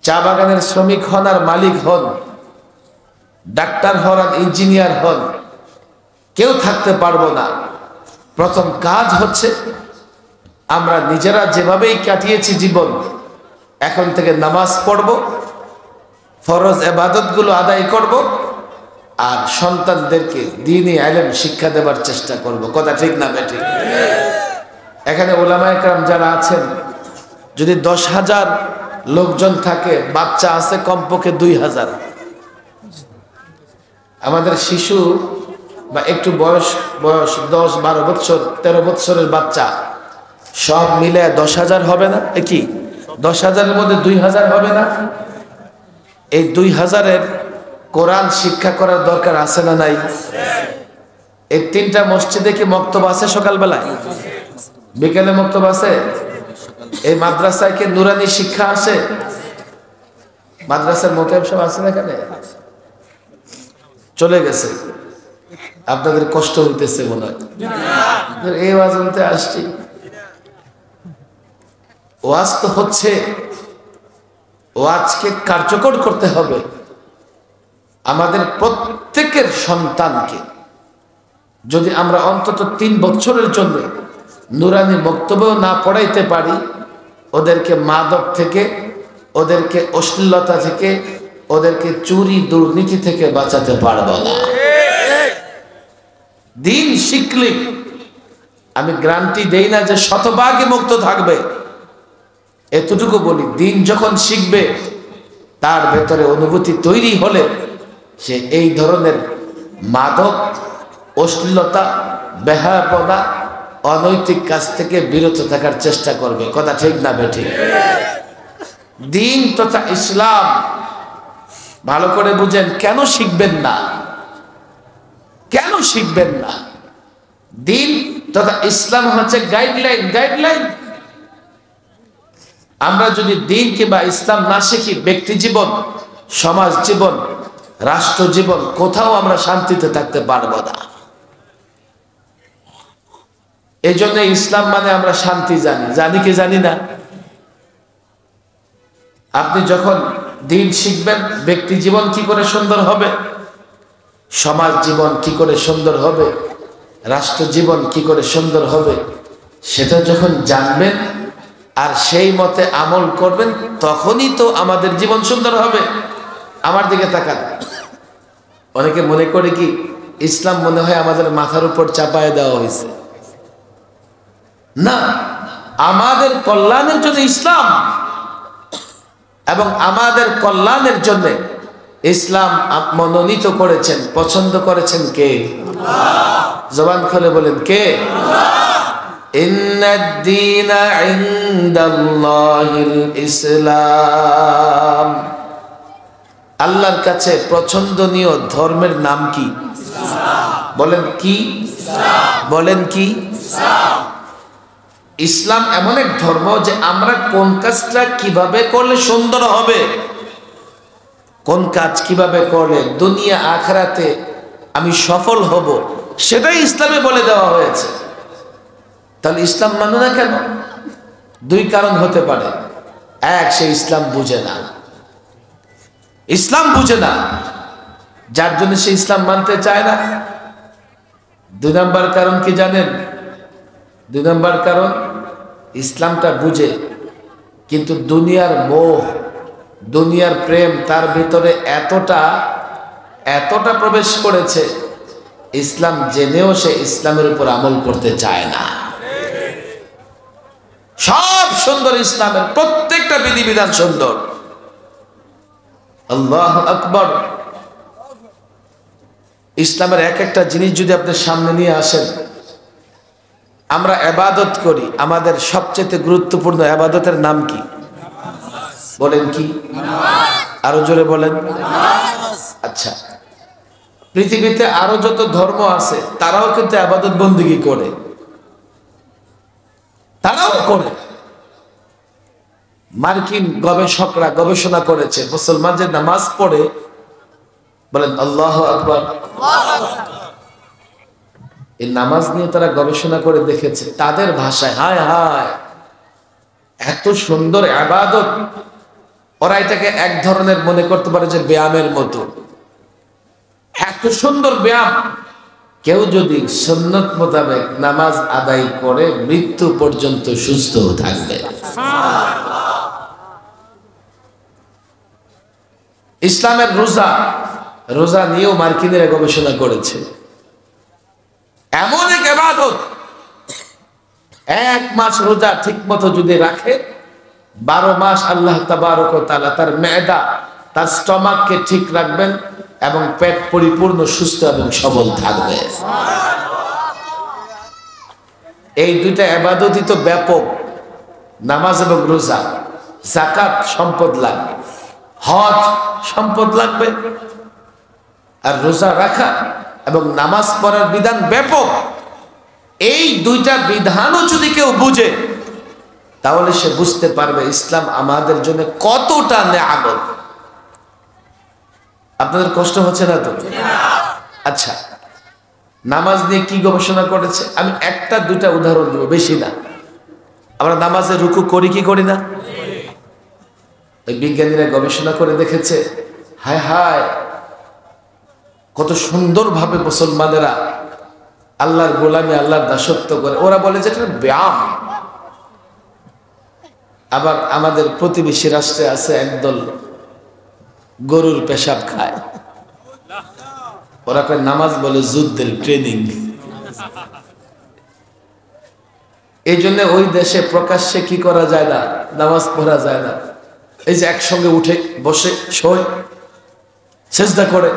চা বাগানের শ্রমিক হন আর মালিক হন, ডাক্তার হন আর ইঞ্জিনিয়ার হন, কেউ থাকতে পারবো না। প্রথম কাজ হচ্ছে আমরা নিজেরা যেভাবেই কাটিয়েছি জীবন, এখন থেকে নামাজ পড়ব, ফরজ ইবাদতগুলো আদায় করব, আর সন্তানদেরকে দ্বীনি ইলম শিক্ষা দেওয়ার চেষ্টা করব। কথা ঠিক না বেঠিক? এখানে উলামায়ে কেরাম যারা আছেন, যদি 10,000 লোকজন থাকে, বাচ্চা আছে কমপক্ষে 2,000। আমাদের শিশু বা একটু বয়স 10-12 বছর 13 বছরের বাচ্চা সব মিলে 10,000 হবে না? কি 10,000-এর মধ্যে 2,000 হবে না? এই 2,000-এর কোরআন শিক্ষা করার দরকার আছে না নাই? এই 3টা মসজিদে কি মক্তব আছে? সকালবেলায় বিকেলে মক্তব আছে? এই মাদ্রাসায় কি নুরানি শিক্ষা আছে? মাদ্রাসার মোতায়েব সব আছে না? এখানে চলে গেছে, আপনাদের কষ্ট হইতেছে মনে হয়। এই ওয়াজ শুনতে আসছি, ওয়াজ তো হচ্ছে, ওয়াজকে কার্যকর করতে হবে। আমাদের প্রত্যেকের সন্তানকে যদি আমরা অন্তত 3 বছরের জন্য নুরানি বক্তব্য না পড়াইতে পারি, ওদেরকে মাদক থেকে, ওদেরকে অশ্লীলতা থেকে, ওদেরকে চুরি দুর্নীতি থেকে বাঁচাতে পারবো না। দিন শিখলে, আমি গ্যারান্টি দেই না যে শতভাগই মুক্ত থাকবে, এতটুকু বলি, দিন যখন শিখবে তার ভেতরে অনুভূতি তৈরি হলে সে এই ধরনের মাদক, অশ্লীলতা, বেহায়াপনা, অনৈতিক কাজ থেকে বিরত থাকার চেষ্টা করবে। কথা ঠিক না বেঠিক? দিন তথা ইসলাম ভালো করে বুঝেন। কেন শিখবেন না? কেন শিখবেন না? দিন তথা ইসলাম হচ্ছে গাইডলাইন। আমরা যদি দিন কিংবা ইসলাম না শিখি, ব্যক্তি জীবন, সমাজ জীবন, রাষ্ট্র জীবন, কোথাও আমরা শান্তিতে থাকতে পারবো না। এই জন্য ইসলাম মানে আমরা শান্তি জানি কি জানি না? আপনি যখন দিন শিখবেন, ব্যক্তি জীবন কি করে সুন্দর হবে, সমাজ জীবন কি করে সুন্দর হবে, রাষ্ট্র জীবন কি করে সুন্দর হবে, সেটা যখন জানবেন আর সেই মতে আমল করবেন, তখনই তো আমাদের জীবন সুন্দর হবে। আমার দিকে তাকান। অনেকে মনে করে কি ইসলাম মনে হয় আমাদের মাথার উপর চাপায় দেওয়া হয়েছে। না, আমাদের কল্যাণের জন্য ইসলাম, এবং আমাদের কল্যাণের জন্য ইসলাম মনোনীত করেছেন, পছন্দ করেছেন কে? জবান খুলে বলেন কে? ইন্নাদ-দীনা ইনদাল্লাহিল ইসলাম। আল্লাহর কাছে পছন্দনীয় ধর্মের নাম কি? বলেন কি? বলেন কি? ইসলাম এমন এক ধর্ম যে আমরা কোন কাজটা কিভাবে করলে সুন্দর হবে, কোন কাজ কিভাবে করলে দুনিয়া আখিরাতে আমি সফল হব, সেটাই ইসলামে বলে দেওয়া হয়েছে। তাহলে ইসলাম মানে না কেন? 2 কারণ হতে পারে। এক, সে ইসলাম বুঝে না। ইসলাম বুঝে না, যার জন্য সে ইসলাম মানতে চায় না। 2 নম্বর কারণ কি জানেন? 2 নম্বর কারণ, ইসলামটা বুঝে কিন্তু দুনিয়ার মোহ, দুনিয়ার প্রেম তার ভিতরে এতটা প্রবেশ করেছে, ইসলাম জেনেও সে ইসলামের উপর আমল করতে চায় না। সব সুন্দর, ইসলামের প্রত্যেকটা বিধিবিধান সুন্দর। আল্লাহু আকবার। ইসলামের এক একটা জিনিস যদি আপনার সামনে নিয়ে আসেন, আমরা ইবাদত করি, আমাদের সবচেয়ে গুরুত্বপূর্ণ ইবাদতের নাম কি? বলেন কি? আরো জোরে বলেন। আচ্ছা, পৃথিবীতে আরো যত ধর্ম আছে তারাও কিন্তু ইবাদত বন্দেগী করে, তারাও করে। মার্কিন গবেষকরা গবেষণা করেছে, মুসলমান যে নামাজ পড়ে, বলেন আল্লাহু আকবার, এই নামাজ নিয়ে তারা গবেষণা করে দেখেছে তাদের ভাষায়, হায় হায় এত সুন্দর ইবাদত ওরা এটাকে এক ধরনের মনে করতে পারে যে ব্যায়ামের মতো। এত সুন্দর ব্যায়াম, কেউ যদি সুন্নত মোতাবেক নামাজ আদায় করে মৃত্যু পর্যন্ত সুস্থ থাকবে। ইসলামের রোজা নিয়েও মার্কিনেরা গবেষণা করেছে। এমন এক ইবাদত, এক মাস রোজা ঠিক মতো যদি রাখে, 12 মাস আল্লাহ তাবারক ওয়া তাআলা তার মেদা, তার স্টমাককে ঠিক রাখবেন এবং পেট পরিপূর্ণ সুস্থ এবং সবল থাকবে। এই দুইটা ইবাদতই তো ব্যাপক, নামাজ এবং রোজা। যাকাত সম্পদ লাগবে, হজ সম্পদ লাগবে, আর রোজা রাখা এবং নামাজ পড়ার বিধান ব্যাপক। এই দুইটা বিধানও যদি কেউ বুঝে, তাহলে সে বুঝতে পারবে ইসলাম আমাদের জন্য কতটা নেয়ামত। আপনাদের কষ্ট হচ্ছে না তো? আচ্ছা, নামাজ নিয়ে কি গবেষণা করেছে আমি একটা দুইটা উদাহরণ দেব, বেশি না। আমরা নামাজে রুকু করি কি করি না? ওই বিজ্ঞানীরা গবেষণা করে দেখেছে, হায় হায় কত সুন্দরভাবে মুসলমানেরা আল্লাহর গোলামি, আল্লাহর দাসত্ব করে। ওরা বলে যে এটা ব্যায়াম। আবার আমাদের প্রতিবেশী রাষ্ট্রে আছে একদল গরুর পেশাব খায়, ওরা কয় নামাজ বলে যুদ্ধের ট্রেনিং। এই জন্য ওই দেশে প্রকাশ্যে কি করা যায় না, নামাজ পড়া যায় না। এই যে একসঙ্গে উঠে বসে শোয়, সেজদা করে,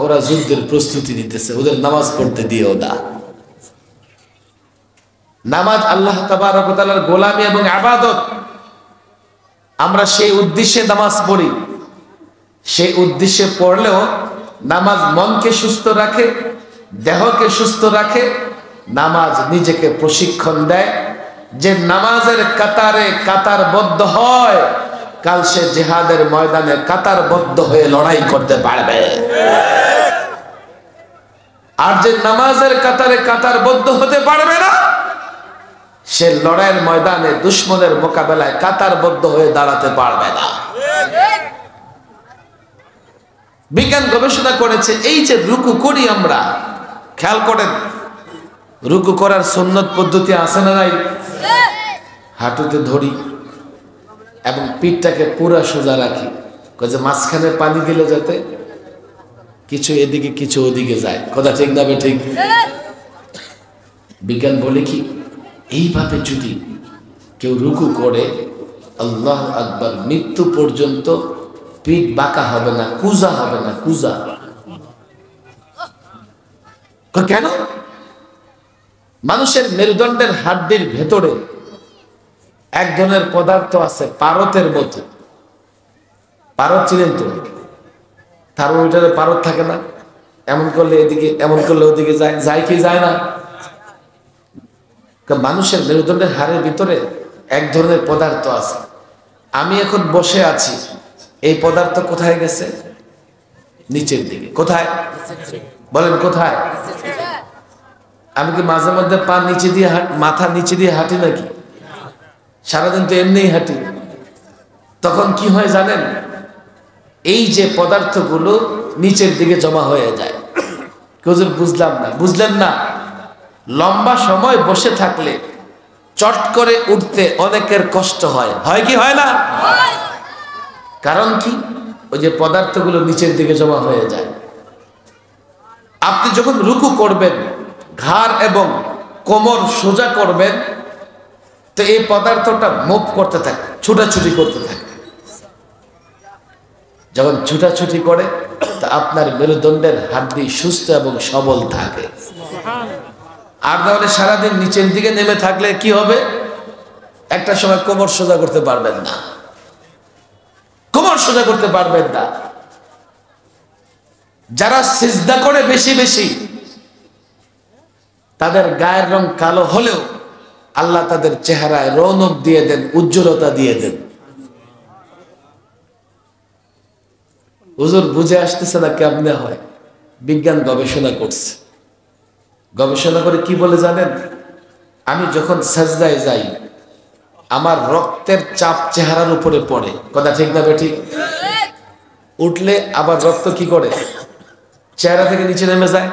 ওরা যুদ্ধের প্রস্তুতি নিতেছে, ওদের নামাজ পড়তে দিও না। নামাজ আল্লাহ তাবারক ওয়া তাআলার গোলামি এবং ইবাদত। আমরা সেই উদ্দেশ্যে নামাজ পড়ি। সেই উদ্দেশ্যে পড়লেও নামাজ মনকে সুস্থ রাখে, দেহকে সুস্থ রাখে। নামাজ নিজেকে প্রশিক্ষণ দেয় যে নামাজের কাতারে কাতারবদ্ধ হয়, কাল সে জিহাদের ময়দানে কাতারবদ্ধ হয়ে লড়াই করতে পারবে। আর যে নামাজের কাতারে কাতারবদ্ধ হতে পারবে না, সে লড়াইয়ের ময়দানে দুশমনের মোকাবেলায় কাতারবদ্ধ হয়ে দাঁড়াতে পারবে না। বিজ্ঞান গবেষণা করেছে, এই যে রুকু করি আমরা, খেয়াল করেন রুকু করার সুন্নত পদ্ধতি আছে না নাই? হাঁটুতে ধরি এবং পিঠটাকে পুরা সোজা রাখি, যে মাঝখানে পানি দিলে যাতে কিছু এদিকে কিছু ওদিকে যায়। কথা ঠিক না বে ঠিক? বিজ্ঞান বলে কি, এইভাবে যদি কেউ রুকু করে, আল্লাহ আকবার, মৃত্যু পর্যন্ত পিঠ বাঁকা হবে না, কুজা হবে না। কুজা কেন? মানুষের মেরুদণ্ডের হাড্ডির ভেতরে এক ধরনের পদার্থ আছে পারতের মতো। পারত চিনেন তো? থার্মোমিটারে পারত থাকে না? এমন করলে এদিকে, এমন করলে ওদিকে যায়, যায় কি যায় না? মানুষের মেরুদণ্ডের হাড়ের ভিতরে এক ধরনের পদার্থ আছে। আমি এখন বসে আছি, এই পদার্থ কোথায় গেছে? নিচের দিকে। কোথায় বলেন? কোথায়? আমি কি মাঝে মধ্যে পা নিচে দিয়ে মাথা নিচে দিয়ে হাঁটি নাকি? সারাদিন তো এমনিই হাঁটি। তখন কি হয় জানেন? এই যে পদার্থগুলো নিচের দিকে জমা হয়ে যায়। হুজুর বুঝলাম না। বুঝলেন না? লম্বা সময় বসে থাকলে চট করে উঠতে অনেকের কষ্ট হয়। হয় কি হয় না? কারণ কি? ওই যে পদার্থগুলো নিচের দিকে জমা হয়ে যায়। আপনি যখন রুকু করবেন, ঘাড় এবং কোমর সোজা করবেন, তো এই পদার্থটা মুভ করতে থাকে, ছুটাছুটি করতে থাকে। যখন ছুটাছুটি করে, তা আপনার মেরুদণ্ডের হাড্ডি সুস্থ এবং সবল থাকে। আর তাহলে সারাদিন নিচের দিকে নেমে থাকলে কি হবে? একটা সময় কোমর সোজা করতে পারবেন না, কোমর সোজা করতে পারবেন না। যারা সিজদা করে বেশি বেশি, তাদের গায়ের রং কালো হলেও আল্লাহ তাদের চেহারায় রৌনক দিয়ে দেন, উজ্জ্বলতা দিয়ে দেন। হুজুর বুঝে আসতেছে না কেমনে হয়? বিজ্ঞান গবেষণা করছে। গবেষণা করে কি বলে জানেন? আমি যখন সাজদায় যাই, আমার রক্তের চাপ চেহারার উপরে পড়ে, কথা ঠিক না বেঠিক? উঠলে আবার রক্ত কি করে, চেহারা থেকে নিচে নেমে যায়।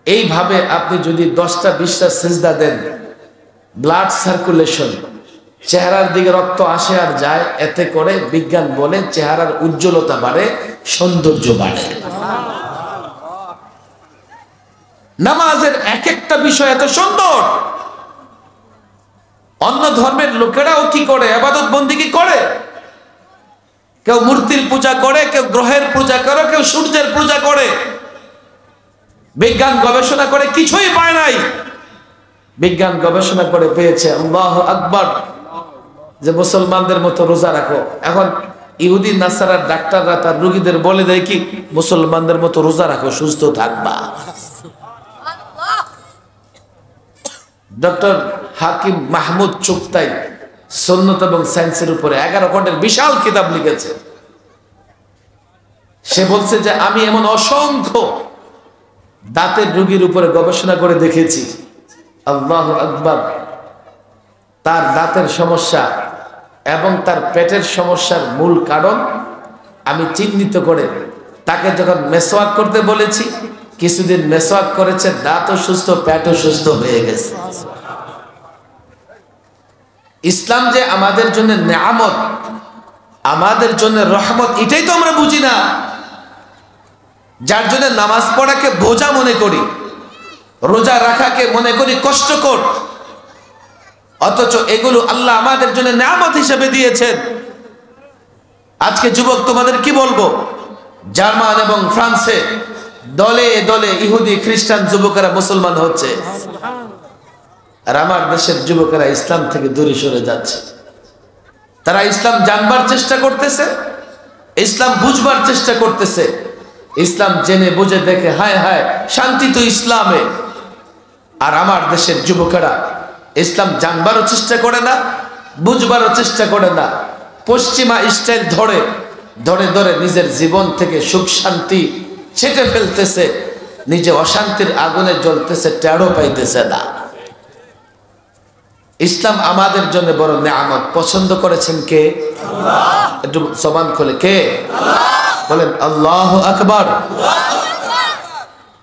এইভাবে আপনি যদি 10টা 20টা সিজদা দেন, ব্লাড সার্কুলেশন, চেহারার দিকে রক্ত আসে আর যায়, এতে করে বিজ্ঞান বলে চেহারার উজ্জ্বলতা বাড়ে, সৌন্দর্য বাড়ে। নামাজের এক একটা বিষয় এত সুন্দর। অন্য ধর্মের লোকেরাও কি করে, ইবাদত বন্দেগী করে। কেউ মূর্তির পূজা করে, কেউ গ্রহের পূজা করে, কেউ সূর্যের পূজা করে। বিজ্ঞান গবেষণা করে কিছুই পায় নাই। বিজ্ঞান গবেষণা করে পেয়েছে আল্লাহু আকবার, যে মুসলমানদের মতো রোজা রাখো। এখন ইহুদি নাসারার ডাক্তাররা তার রোগীদের বলে দেয় কি, মুসলমানদের মতো রোজা রাখো, সুস্থ থাকবা। ডক্টর হাকিম মাহমুদ চুগতাই সুন্নত এবং সায়েন্সের উপরে 11 খণ্ডের বিশাল কিতাব লিখেছে। সে বলছে যে আমি এমন অসংখ্য দাঁতের রোগীর উপরে গবেষণা করে দেখেছি, আল্লাহু আকবার, তার দাঁতের সমস্যা এবং তার পেটের সমস্যার মূল কারণ আমি চিহ্নিত করে তাকে যখন মেসওয়াক করতে বলেছি, কিছুদিন মেসওয়াক করেছে, দাঁতও সুস্থ, পেটও সুস্থ হয়ে গেছে। ইসলাম যে আমাদের জন্য নেয়ামত, আমাদের জন্য রহমত, এটাই তো আমরা বুঝি না। যার জন্য নামাজ পড়াকে বোঝা মনে করি, রোজা রাখাকে মনে করি কষ্টকর, অথচ এগুলো আল্লাহ আমাদের জন্য নেয়ামত হিসেবে দিয়েছেন। আজকে যুবক তোমাদের কি বলবো, জার্মান এবং ফ্রান্সে দলে দলে ইহুদি খ্রিস্টান যুবকেরা মুসলমান হচ্ছে, আর আমার দেশের যুবকেরা ইসলাম থেকে দূরে সরে যাচ্ছে। তারা ইসলাম জানবার চেষ্টা করতেছে, ইসলাম বুঝবার চেষ্টা করতেছে, ইসলাম জেনে বুঝে দেখে হায় হায় শান্তি তো ইসলামে। আর আমার দেশের যুবকেরা ইসলাম জানবারও চেষ্টা করে না, বুঝবারও চেষ্টা করে না, পশ্চিমা স্টাইল ধরে ধরে ধরে নিজের জীবন থেকে সুখ শান্তি ছেটে ফেলতেছে, নিজে অশান্তির আগুনে জ্বলতেছে, টেরও পাইতেছে না। ইসলাম আমাদের জন্য বড় নেয়ামত। পছন্দ করেছেন কে? আল্লাহ। একটু জবান খুলে কে? আল্লাহ বলেন, আল্লাহু আকবার।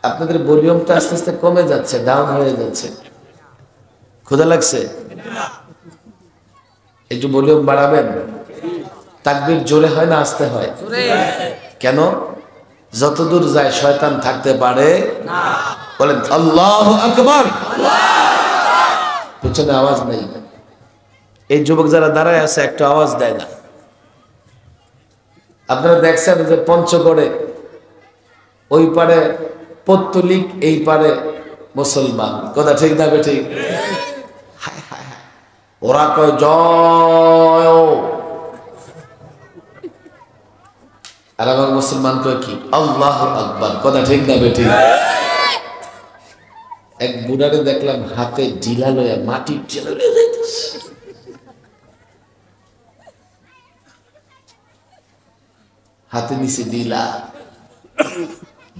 আপনাদের ভলিউমটা আস্তে আস্তে কমে যাচ্ছে, ডাউন হয়ে যাচ্ছে। ক্ষুধা লাগছে? একটু ভলিউম বাড়াবেন। তাকবীর জোরে হয় না আস্তে হয়? কেন? যতদূর যায় শয়তান থাকতে পারে না। বলেন আল্লাহু আকবার। পিছনে আওয়াজ নেই। এই যুবক যারা দাঁড়ায় আছে একটা আওয়াজ দেয় না। আপনারা দেখছেন যে পঞ্চগড়ে ওই পারে পত্তলিক, এই পারে মুসলমান, কথা ঠিক না বেঠিক? ওরা কয় জয়, আর আমার মুসলমান কয় কি? আল্লাহু আকবার, কথা ঠিক না বেঠিক? এক বুড়ারে দেখলাম হাতে ঢিলা লইয়া মাটির ঢিলা লইয়া যাইতেছে। হাতে নিচে ঢিলা,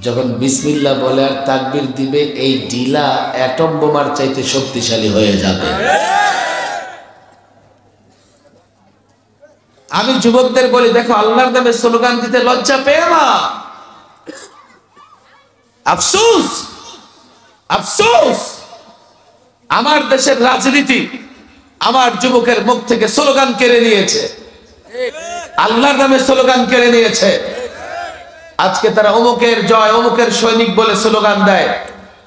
যখন বিসমিল্লাহ বলে আর তাকবীর দিবে, এই ঢিলা অ্যাটম বোমার চাইতে শক্তিশালী হয়ে যাবে। আমি যুবকদের বলি, দেখো আল্লাহর নামে স্লোগান দিতে লজ্জা পেও না। আফসোস আফসোস, আমার দেশের রাজনীতি আমার যুবকের মুখ থেকে স্লোগান কেড়ে নিয়েছে, আল্লাহর নামে স্লোগান কেড়ে নিয়েছে। আজকে তারা অমুকের জয়, অমুকের সৈনিক বলে স্লোগান দেয়,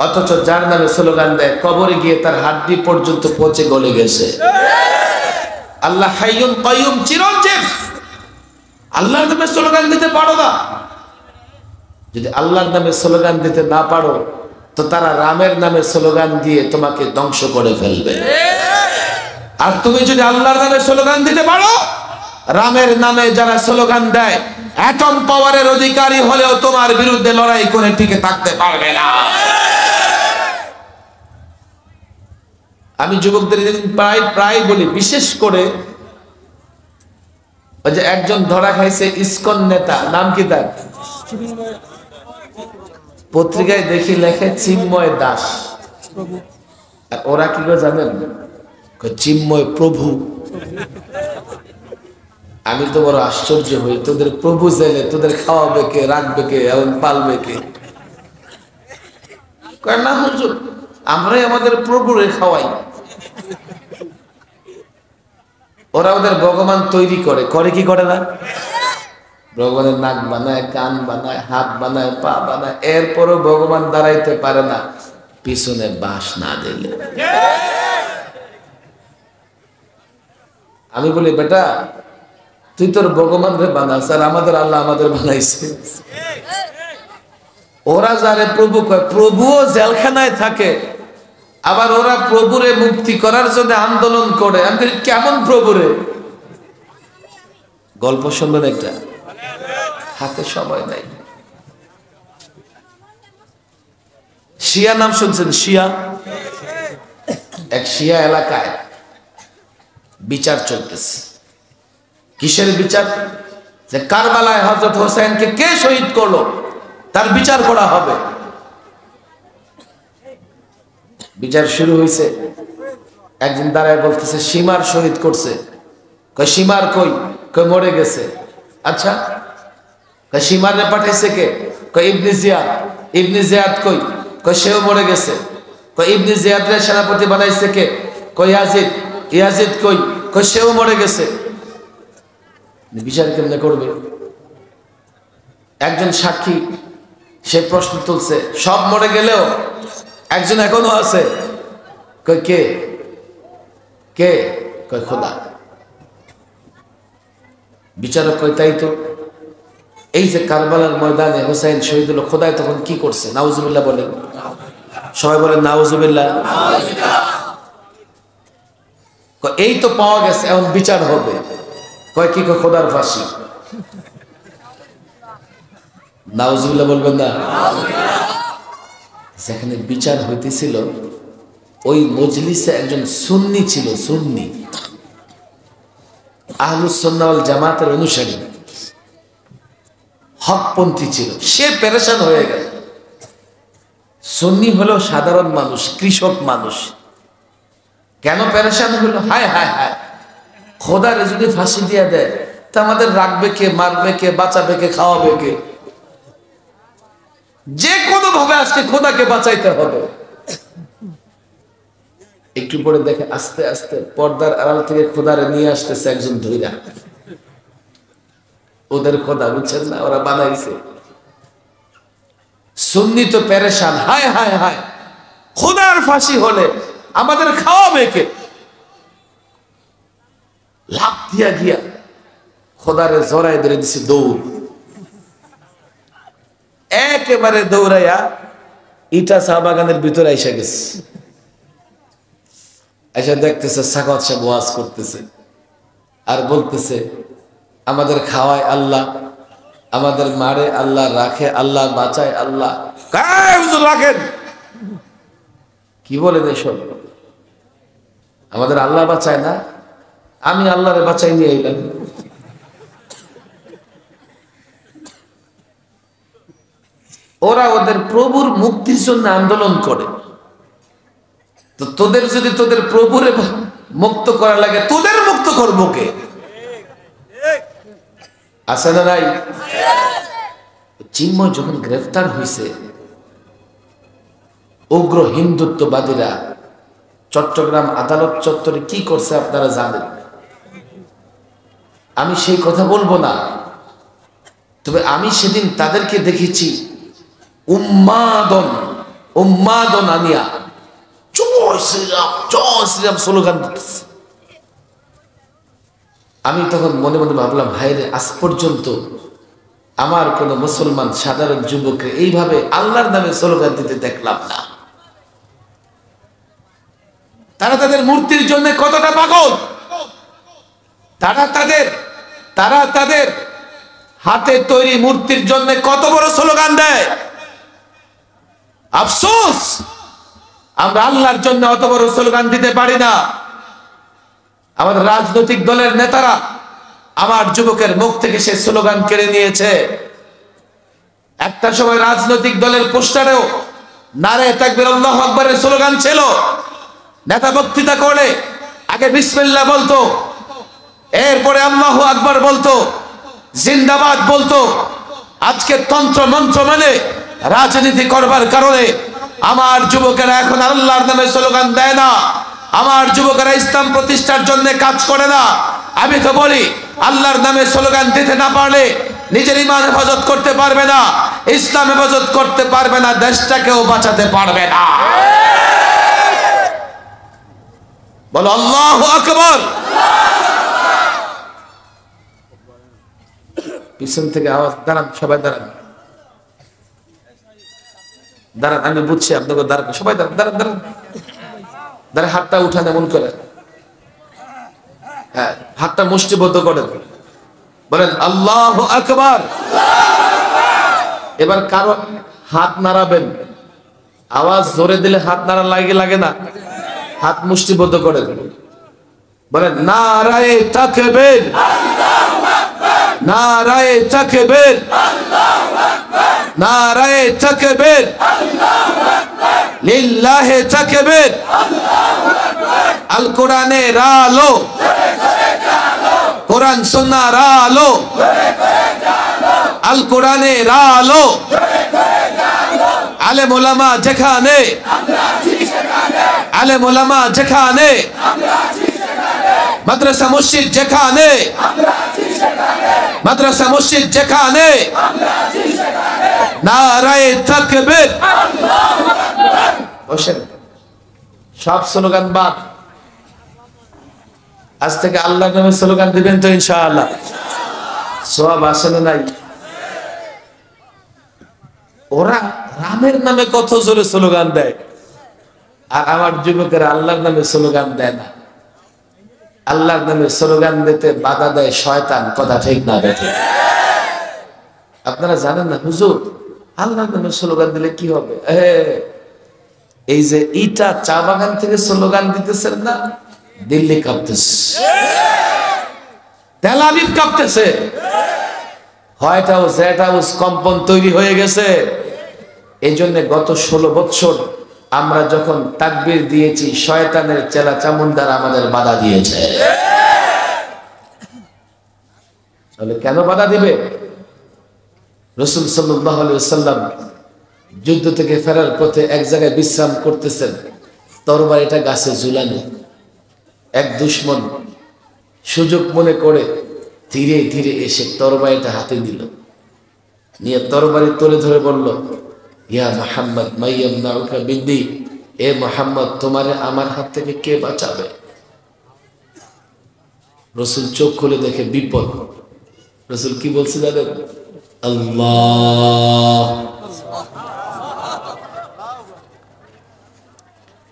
অথচ যার নামে স্লোগান দেয় কবরে গিয়ে তার হাড্ডি পর্যন্ত পচে গলে গেছে। আল্লাহ হাইয়ুন কাইয়ুম, চিরঞ্জীব। আল্লাহর নামে স্লোগান দিতে পারো না। যদি আল্লাহর নামে স্লোগান দিতে না পারো, তো তারা রামের নামে স্লোগান দিয়ে তোমাকে ধ্বংস করে ফেলবে। আর তুমি যদি আল্লাহর নামে স্লোগান দিতে পারো, রামের নামে যারা স্লোগান দেয় অ্যাটম পাওয়ারের অধিকারী হলেও তোমার বিরুদ্ধে লড়াই করে টিকে থাকতে পারবে না। আমি যুবকদের প্রায় বলি, বিশেষ করে ওই যে একজন ধরা খাইছে ইসকন নেতা, নাম কি তার? পত্রিকায় দেখি লেখে চিন্ময় দাস। ওরা কি করে জানেন? চিন্ময় প্রভু। আমি তো বড় আশ্চর্য হই, তোদের প্রভু জেলে তোদের খাওয়াবে কে, রাখবে কে, এবং পালবে কে? না হুজুর, আমরাই আমাদের প্রভুরে খাওয়াই। ওরা ওদের ভগবান তৈরি করে, করে কি করে না? ভগবানের নাক বানায়, কান বানায়, হাত বানায়, পা বানায়, এরপরও ভগবান দাঁড়াইতে পারে না পিছনে বাঁশ না দিলে। আমি বলি, বেটা তুই তোর ভগবান রে বানাস, আর আমাদের আল্লাহ আমাদের বানাইছে। ওরা যারে প্রভু কয়, প্রভুও জেলখানায় থাকে, আবার ওরা প্রভুরে মুক্তি করার জন্য আন্দোলন করে। আমি কেমন প্রভুরে? গল্প শুনবেন একটা, হাতে সময় নাই। শিয়া নাম শুনছেন? শিয়া, এক শিয়া এলাকায় বিচার চলতেছে। কিসের বিচার? যে কারবালায় হযরত হোসেনকে কে শহীদ করলো তার বিচার করা হবে। বিচার শুরু হয়েছে। একদিন দাঁড়ায় বলতেছে, সীমার শহীদ করছে। কই সীমার কই? কই মরে গেছে। আচ্ছা, কই সীমারে পাঠাইছে কে? কই ইবনে জিয়াদ। ইবনে জিয়াদ কই? কই সেও মরে গেছে। কই ইবনে জিয়াদরে সেনাপতি বানাইছে কে? কই ইয়াজিদ। ইয়াজিদ কই? কই সেও মরে গেছে। বিচার কেমনে করবে? একজন সাক্ষী, সে প্রশ্ন তুলছে, সব মরে গেলেও একজন এখনো আছে। কই কে? কে? কই খোদা। বিচারক কই তাই তো, এই যে কারবালার ময়দানে হোসেন শহীদ হলো, খোদায় তখন কি করছে? নাউজুবিল্লাহ বলেন, সবাই বলেন নাউজুবিল্লাহ। এই তো পাওয়া গেছে, এখন বিচার হবে। কয় কি? খোদার ফাঁসি। নাউজুবিল্লাহ বলবেন না? যেখানে বিচার হইতেছিল ওই মজলিসে একজন সুন্নি ছিল, সুন্নি আহলুস সুন্নাহ ওয়াল জামাতের অনুসারী, হকপন্থী ছিল। সে পেরেশান হয়ে গেল। সুন্নি হলো সাধারণ মানুষ, কৃষক মানুষ। কেন পেরেশান হলো? হায় হায় হায়, খোদারে যদি ফাঁসি দিয়ে দেয় তা আমাদের রাখবে কে, মারবে কে, বাঁচাবে কে, খাওয়াবে কে? যে কোনো ভাবে আজকে খোদাকে বাঁচাইতে হবে। একটু পরে দেখে আস্তে আস্তে পর্দার আড়াল থেকে খোদারে নিয়ে আসতেছে একজন ধইরা। ওদের খোদা, বুঝছেন না, ওরা বানাইছে। সুন্নি তো পেরেশান, হায় হায় হায়, খোদার ফাঁসি হলে আমাদের খাওয়াবে কে? লাফ দিয়া গিয়া খোদারে জড়াই ধরে দিছে, দৌড়। একেবারে দৌড়াইয়া ইটা চা বাগানের ভিতরে এসে গেছে। এসে দেখতেছে সাখাওয়াত সাহেব ওয়াজ করতেছে আর বলতেছে, আমাদের খাওয়ায় আল্লাহ, আমাদের মারে আল্লাহ, রাখে আল্লাহ, বাঁচায় আল্লাহ। রাখেন কি বলেন এসব? আমাদের আল্লাহ বাঁচায় না, আমি আল্লাহরে বাঁচাই নিয়ে এলাম। ওরা ওদের প্রভুর মুক্তির জন্য আন্দোলন করে। তো তোদের যদি তোদের প্রভুরে মুক্ত করা লাগে, তোদের মুক্ত করবো কে? আছে না নাই? চিন্ময় যখন গ্রেফতার হয়েছে, উগ্র হিন্দুত্ববাদীরা চট্টগ্রাম আদালত চত্বরে কি করছে আপনারা জানেন। আমি সেই কথা বলবো না, তবে আমি সেদিন তাদেরকে দেখেছি উম্মাদন উম্মাদন আনিয়া জয় শ্রীরাম, জয় শ্রীরাম স্লোগান দিতেছে। আমি তখন মনে মনে ভাবলাম, হায় রে, আজ পর্যন্ত আমার কোন মুসলমান সাধারণ যুবককে এইভাবে আল্লাহর নামে স্লোগান দিতে দেখলাম না। তারা তাদের মূর্তির জন্য কতটা পাগল, তারা তাদের হাতে তৈরি মূর্তির জন্য কত বড় স্লোগান দেয়। আফসোস, আমরা আল্লাহর জন্য অত বড় স্লোগান দিতে পারি না। আমাদের রাজনৈতিক দলের নেতারা আমার যুবকের মুখ থেকে সে স্লোগান কেড়ে নিয়েছে। একটা সময় রাজনৈতিক দলের পোস্টারেও নারে তাকবীর আল্লাহু আকবারের স্লোগান ছিল। নেতা বক্তৃতা করে আগে বিসমিল্লাহ বলতো, এরপরে আল্লাহু আকবার বলতো, জিন্দাবাদ বলতো। আজকে তন্ত্র মন্ত্র মানে রাজনীতি করবার কারণে আমার যুবকেরা এখন আল্লাহর নামে স্লোগান দেয় না, আমার যুবকেরা ইসলাম প্রতিষ্ঠার জন্য কাজ করে না। আমি তো বলি, আল্লাহর নামে স্লোগান দিতে না পারলে নিজের ঈমান হেফাজত করতে পারবে না, ইসলাম হেফাজত করতে পারবে না, দেশটাকেও বাঁচাতে পারবে না। বলো আল্লাহু আকবার। পিছন থেকে আওয়াজ, দাঁড়ান সবাই দাঁড়ান, দাঁড়ান, আমি বুঝছি আপনাকে, দাঁড়ান সবাই, দাঁড়ান দাঁড়ান দাঁড়ান দাঁড়ান, হাতটা উঠান এমন করে, হ্যাঁ হাতটা মুষ্টিবদ্ধ করেন, বলেন আল্লাহু আকবার। এবার কারো হাত নাড়াবেন, আওয়াজ জোরে দিলে হাত নাড়া লাগে না, হাত মুষ্টিবদ্ধ করেন, বলেন নারায়ে তাকবীর, নারায়ে তাকবীর, নারায়ে তাকবীর, লিল্লাহি তাকবীর। আল কোরআনের আলো, কোরআন সুন্নাহর আলো, আল কোরআনের আলো। আলেম ওলামা যেখানে, আলেম ওলামা যেখানে, মাদ্রাসা মসজিদ যেখানে, মাদ্রাসা মসজিদ যেখানে, নারায়ে তাকবীর। বসেন, সব স্লোগান বাদ, আজ থেকে আল্লাহর নামে স্লোগান দিবেন তো ইনশাআল্লাহ? সওয়াব আছে না নাই? ওরা রামের নামে কত জোরে স্লোগান দেয়, আর আমার যুবকেরা আল্লাহর নামে স্লোগান দেয় না। আল্লাহর নামে স্লোগান দিতে বাধা দেয় শয়তান, কথা ঠিক না বেঠে? আপনারা জানেন না হুজুর, আল্লাহর নামে স্লোগান দিলে কি হবে? এই যে ইটা চা বাগান থেকে স্লোগান দিতেছেন না, দিল্লি কাঁপতেছে, তেল আবিব কাঁপতেছে, হোয়াইট হাউস রেড হাউস কম্পন তৈরি হয়ে গেছে। এই জন্য গত 16 বছর আমরা যখন তাকবীর দিয়েছি, শয়তানের চেলা চামুন্ডারা আমাদের বাধা দিয়েছে। তাহলে কেন বাধা দিবে? রাসূল সাল্লাল্লাহু আলাইহি ওয়াসাল্লাম যুদ্ধ থেকে ফেরার পথে এক জায়গায় বিশ্রাম করতেছেন, তরবারিটা গাছে ঝুলানো। এক দুশমন সুযোগ মনে করে ধীরে ধীরে এসে তরবারিটা হাতে দিল, নিয়ে তরবারি তুলে ধরে বলল, ইয়া মুহাম্মদ মাইয়ামনাউকা বিদ্দি, এ মুহাম্মদ তোমারে আমার হাত থেকে কে বাঁচাবে? রাসূল চোখ খুলে দেখে বিপদ। রাসূল কি বলছে জানেন? আল্লাহ।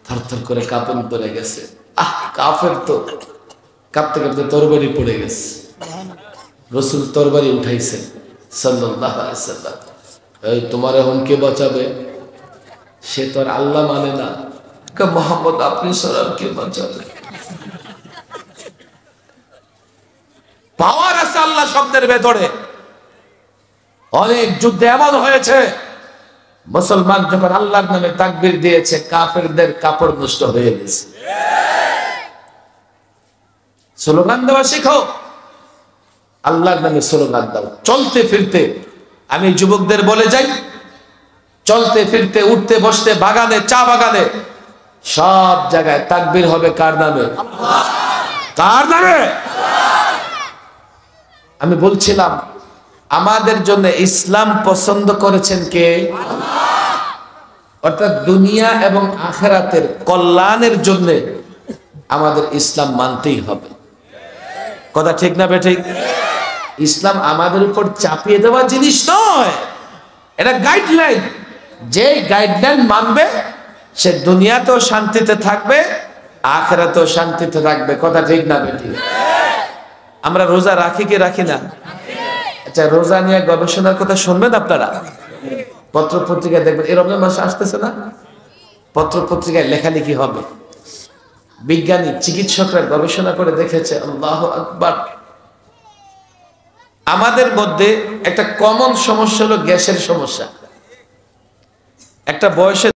থরথর করে কাঁপন পড়ে গেছে। কাফের তো কাঁপতে কাঁপতে তরবারি পড়ে গেছে। রাসূল তরবারি উঠাইছেন সাল্লাল্লাহু আলাইহি ওয়াসাল্লাম। এই তোমার এখন কে বাঁচাবে? সে তো আর আল্লাহ মানে না, মুহাম্মদ আপনি ছাড়া কে বাঁচাবে? পাওয়ার আছে আল্লাহ শব্দের ভেতরে। অনেক যুদ্ধে এমন হয়েছে, মুসলমান যখন আল্লাহর নামে তাকবীর দিয়েছে, কাফেরদের কাপড় নষ্ট হয়ে গেছে। স্লোগান দেওয়া শিখো, আল্লাহর নামে স্লোগান দাও। চলতে ফিরতে আমি যুবকদের বলে যাই, চলতে ফিরতে উঠতে বসতে বাগানে, চা বাগানে, সব জায়গায় তাকবীর হবে কার নামে? কার নামে? আমি বলছিলাম আমাদের জন্য ইসলাম পছন্দ করেছেন কে? অর্থাৎ দুনিয়া এবং আখিরাতের কল্যাণের জন্য আমাদের ইসলাম মানতেই হবে। কথা ঠিক না বেঠিক? ইসলাম আমাদের উপর চাপিয়ে দেওয়া জিনিস নয়, এটা গাইডলাইন। যে গাইডলাইন মানবে সে দুনিয়াতেও শান্তিতে থাকবে, আখিরাতেও শান্তিতে থাকবে। কথা ঠিক না বেঠিক? আমরা রোজা রাখি কি রাখি না? আচ্ছা, রোজা নিয়ে গবেষণার কথা শুনবেন আপনারা? পত্র পত্রিকায় দেখবেন, এই রমজান মাস আসতেছে না, পত্র পত্রিকায় লেখালেখি হবে। বিজ্ঞানী চিকিৎসকরা গবেষণা করে দেখেছে, আল্লাহু আকবার, আমাদের মধ্যে একটা কমন সমস্যা হলো গ্যাসের সমস্যা। একটা বয়সে